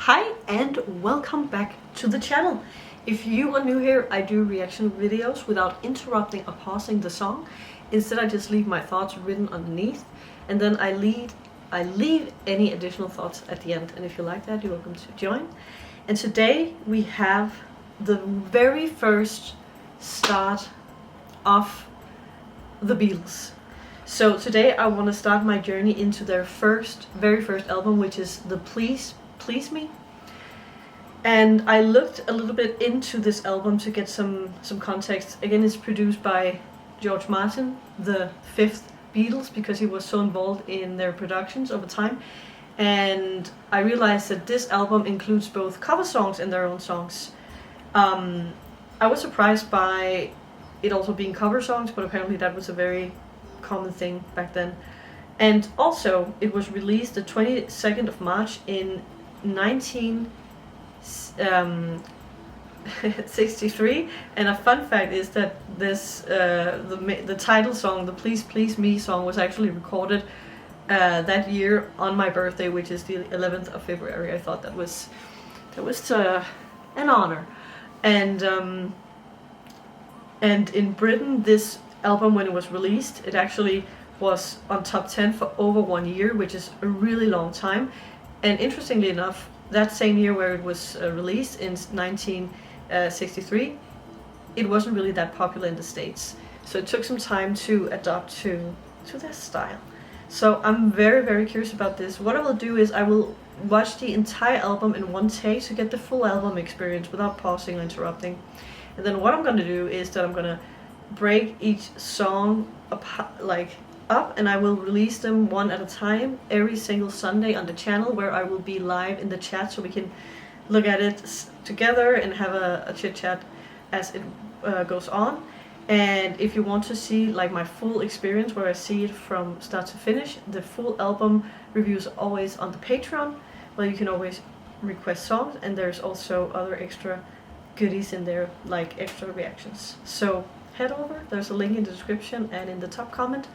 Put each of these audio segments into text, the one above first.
Hi and welcome back to the channel. If you are new here, I do reaction videos without interrupting or pausing the song. Instead, I just leave my thoughts written underneath, and then I leave any additional thoughts at the end. And if you like that, you're welcome to join. And today we have the very first start of the Beatles. So today I want to start my journey into their very first album, which is the Please Me. And I looked a little bit into this album to get some context. Again, it's produced by George Martin, the fifth Beatles, because he was so involved in their productions over time. And I realized that this album includes both cover songs and their own songs. I was surprised by it also being cover songs, but apparently that was a very common thing back then. And also, it was released the 22nd of March in 1963. And a fun fact is that this the title song, the Please Me song, was actually recorded that year on my birthday, which is the 11th of February. I thought that was an honor. And in Britain, this album, when it was released, it actually was on top 10 for over 1 year, which is a really long time. And interestingly enough, that same year where it was released in 1963, it wasn't really that popular in the States. So it took some time to adapt to their style. So I'm very curious about this. What I will do is I will watch the entire album in one take to get the full album experience without pausing or interrupting. And then what I'm going to do is that I'm going to break each song up, and I will release them one at a time every single Sunday on the channel, where I will be live in the chat so we can look at it together and have a chit chat as it goes on. And if you want to see like my full experience, where I see it from start to finish, the full album reviews are always on the Patreon, where you can always request songs, and there's also other extra goodies in there, like extra reactions. So head over, there's a link in the description and in the top comment.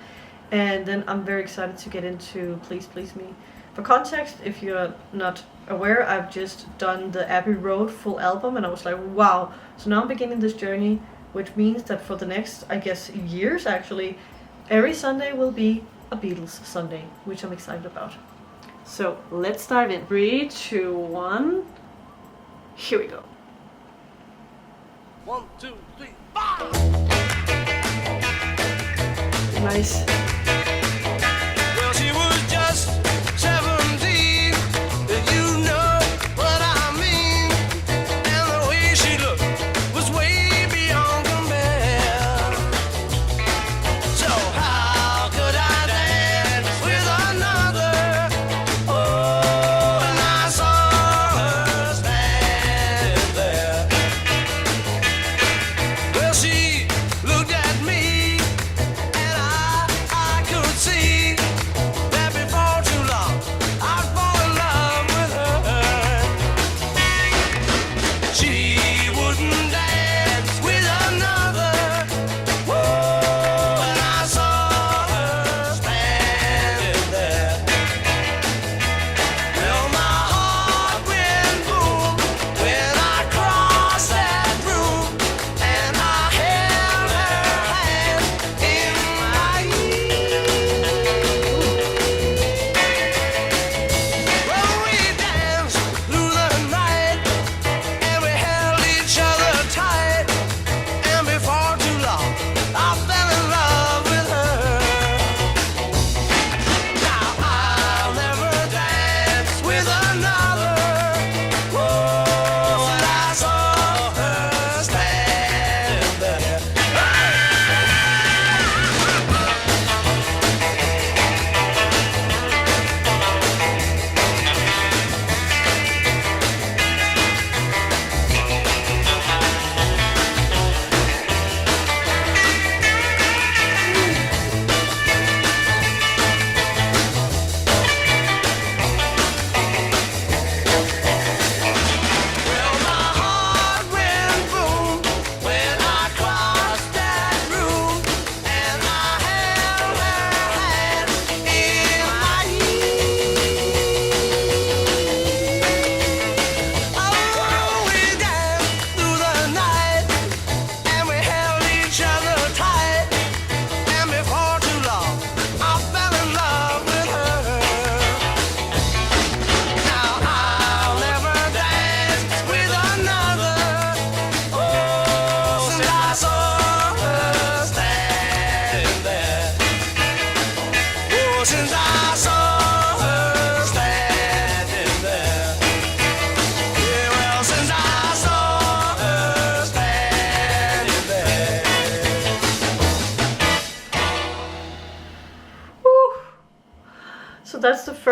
And then I'm very excited to get into Please Me. For context, if you're not aware, I've just done the Abbey Road full album, and I was like, wow. So now I'm beginning this journey, which means that for the next, I guess, years actually, every Sunday will be a Beatles Sunday, which I'm excited about. So let's dive in. 3, 2, 1. Here we go. 1, 2, 3, 4. Nice. Well, she was just 17, and you know what I mean. And the way she looked was way beyond compare. So how could I dance with another? Oh, and I saw her stand there. Well, she looked at me, and I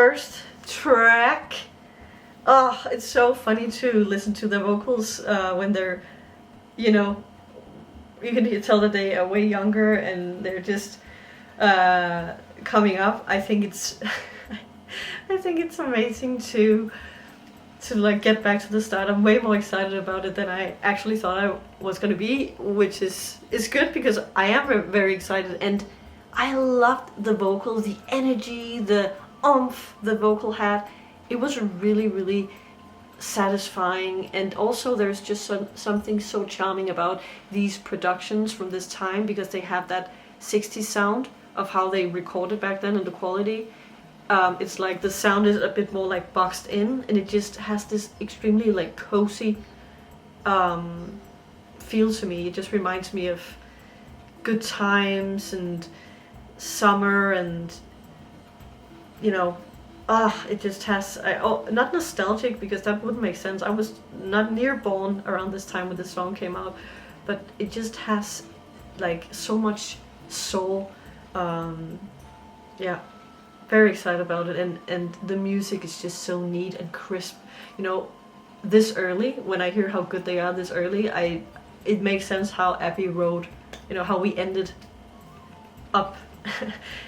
first track. Oh, it's so funny to listen to the vocals when they're, you know, you can tell that they are way younger and they're just coming up. I think it's I think it's amazing to like get back to the start. I'm way more excited about it than I actually thought I was gonna be, which is good because I am very excited, and I loved the vocals, the energy, the oomph the vocal had. It was really satisfying, and also there's just something so charming about these productions from this time because they have that 60s sound of how they recorded back then and the quality. It's like the sound is a bit more like boxed in, and it just has this extremely like cozy feel to me. It just reminds me of good times and summer, and you know, it just has, not nostalgic because that wouldn't make sense. I was not near born around this time when this song came out, but it just has like so much soul. Yeah, very excited about it, and the music is just so neat and crisp. You know, this early, when I hear how good they are this early, it makes sense how Abbey Road, you know, how we ended up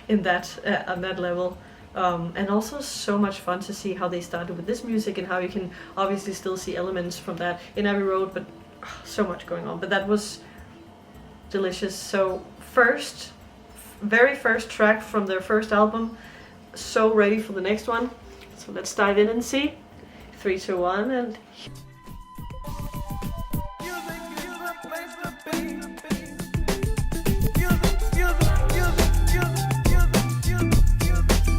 in that on that level. And also so much fun to see how they started with this music and how you can obviously still see elements from that in Abbey Road, but so much going on. But that was delicious. So very first track from their first album. So ready for the next one. So let's dive in and see. 3, 2, 1, and